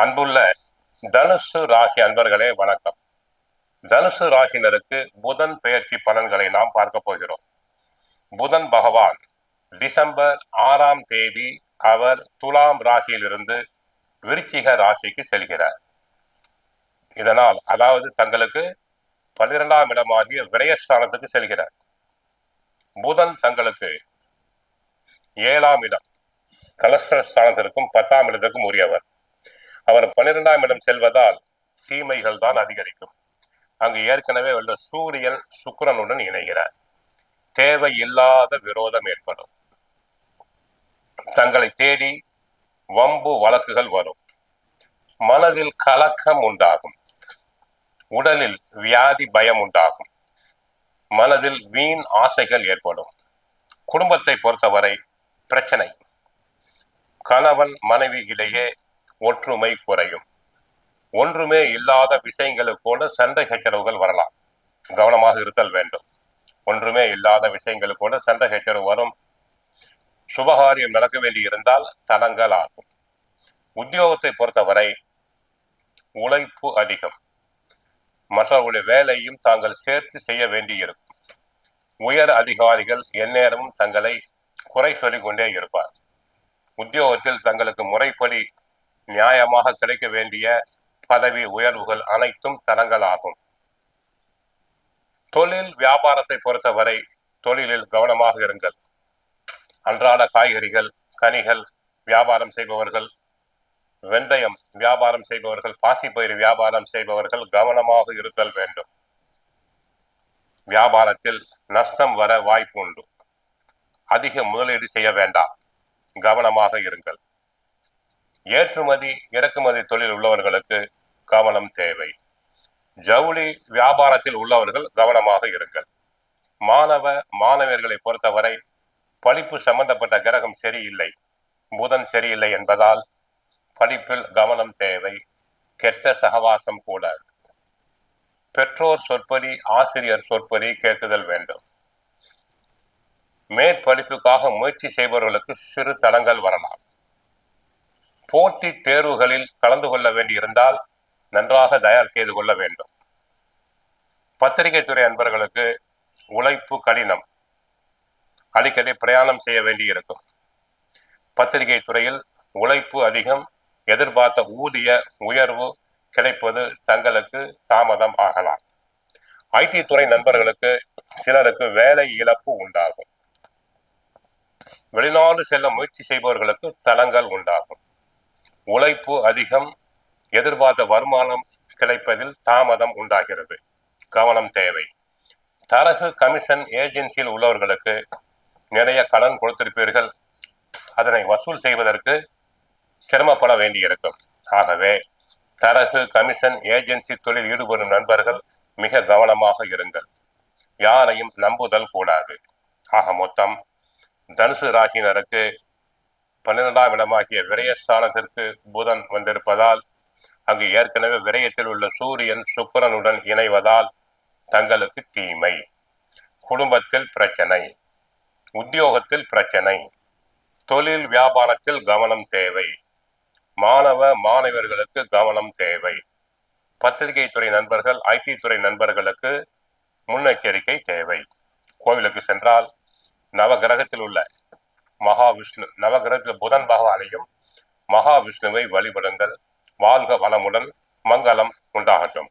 அன்புள்ள தனுசு ராசி அன்பர்களே வணக்கம். தனுசு ராசினருக்கு புதன் பெயர்ச்சி பலன்களை நாம் பார்க்க போகிறோம். புதன் பகவான் டிசம்பர் 6ஆம் தேதி அவர் துலாம் ராசியிலிருந்து விருச்சிக ராசிக்கு செல்கிறார். இதனால் அதாவது தங்களுக்கு 12ஆம் இடமாகிய விரயஸ்தானத்துக்கு செல்கிறார். புதன் தங்களுக்கு 7ஆம் இடம் கலஸ்திரஸ்தானத்திற்கும் 10ஆம் இடத்திற்கும் உரியவர். அவர் 12ஆம் இடம் செல்வதால் தீமைகள் தான் அதிகரிக்கும். அங்கு ஏற்கனவே உள்ள சூரியன் சுக்கிரனுடன் இணைகிறார். தேவையில்லாத விரோதம் ஏற்படும். தங்களை தேடி வம்பு வழக்குகள் வரும். மனதில் கலக்கம் உண்டாகும். உடலில் வியாதி பயம் உண்டாகும். மனதில் வீண் ஆசைகள் ஏற்படும். குடும்பத்தை பொறுத்தவரை பிரச்சனை. கணவன் மனைவி இடையே ஒற்றுமை குறையும். ஒன்றுமே இல்லாத விஷயங்களுக்கு கூட சண்டை சச்சரவுகள் வரலாம். கவனமாக இருத்தல் வேண்டும். ஒன்றுமே இல்லாத விஷயங்களுக்கு கூட சண்டை சச்சரவு வரும். சுபகாரியம் நடக்க வேண்டி இருந்தால் தடங்கள் ஆகும். உத்தியோகத்தை பொறுத்தவரை உழைப்பு அதிகம். மற்றவர்களுடைய வேலையும் தாங்கள் சேர்த்து செய்ய வேண்டி இருக்கும். உயர் அதிகாரிகள் எந்நேரமும் தங்களை குறை சொல்லிக் கொண்டே இருப்பார். உத்தியோகத்தில் தங்களுக்கு முறைப்படி நியாயமாக கிடைக்க வேண்டிய பதவி உயர்வுகள் அனைத்தும் தடங்களாகும். தொழில் வியாபாரத்தை பொறுத்தவரை தொழிலில் கவனமாக இருங்கள். அன்றாட காய்கறிகள், கனிகள் வியாபாரம் செய்பவர்கள், வெந்தயம் வியாபாரம் செய்பவர்கள், பாசிப்பயிறு வியாபாரம் செய்பவர்கள் கவனமாக இருத்தல் வேண்டும். வியாபாரத்தில் நஷ்டம் வர வாய்ப்பு உண்டு. அதிக முதலீடு செய்ய வேண்டாம். கவனமாக இருங்கள். ஏற்றுமதி இறக்குமதி தொழில் உள்ளவர்களுக்கு கவனம் தேவை. ஜவுளி வியாபாரத்தில் உள்ளவர்கள் கவனமாக இருங்கள். மாணவ மாணவர்களை பொறுத்தவரை படிப்பு சம்பந்தப்பட்ட கிரகம் சரியில்லை, புதன் சரியில்லை என்பதால் படிப்பில் கவனம் தேவை. கெட்ட சகவாசம் கூடாது. பெற்றோர் சொற்படி, ஆசிரியர் சொற்படி கேட்குதல் வேண்டும். மேற்படிப்புக்காக முயற்சி செய்பவர்களுக்கு சிறு தடங்கள் வரலாம். போட்டி தேர்வுகளில் கலந்து கொள்ள வேண்டியிருந்தால் நன்றாக தயார் செய்து கொள்ள வேண்டும். பத்திரிகை துறை அன்பர்களுக்கு உழைப்பு கடினம். அடிக்கடி பிரயாணம் செய்ய வேண்டி இருக்கும். பத்திரிகை துறையில் உழைப்பு அதிகம். எதிர்பார்த்த ஊதிய உயர்வு கிடைப்பது தங்களுக்கு தாமதம் ஆகலாம். ஐடி துறை நண்பர்களுக்கு சிலருக்கு வேலை இழப்பு உண்டாகும். வெளிநாடு செல்ல முயற்சி செய்பவர்களுக்கு தடங்கள் உண்டாகும். உழைப்பு அதிகம். எதிர்பார்த்த வருமானம் கிடைப்பதில் தாமதம் உண்டாகிறது. கவனம் தேவை. தரகு கமிஷன் ஏஜென்சியில் உள்ளவர்களுக்கு நிறைய கடன் கொடுத்திருப்பீர்கள். அதனை வசூல் செய்வதற்கு சிரமப்பட வேண்டியிருக்கும். ஆகவே தரகு கமிஷன் ஏஜென்சி தொழில் ஈடுபடும் நண்பர்கள் மிக கவனமாக இருங்கள். யாரையும் நம்புதல் கூடாது. ஆக மொத்தம் தனுசு ராசினருக்கு 12ஆம் இடமாகிய விரயஸ்தானத்திற்கு புதன் வந்திருப்பதால் அங்கு ஏற்கனவே விரயத்தில் உள்ள சூரியன் சுக்கிரனுடன் இணைவதால் தங்களுக்கு தீமை. குடும்பத்தில் பிரச்சனை, உத்தியோகத்தில் பிரச்சனை, தொழில் வியாபாரத்தில் கவனம் தேவை. மாணவ மாணவர்களுக்கு கவனம் தேவை. பத்திரிகை துறை நண்பர்கள், ஐடி துறை நண்பர்களுக்கு முன்னெச்சரிக்கை தேவை. கோவிலுக்கு சென்றால் நவகிரகத்தில் உள்ள மகாவிஷ்ணு, நவகிரகத்தில் புதன் பகவானையும் மகாவிஷ்ணுவை வழிபடுங்கள். வாழ்க வளமுடன். மங்களம் உண்டாகட்டும்.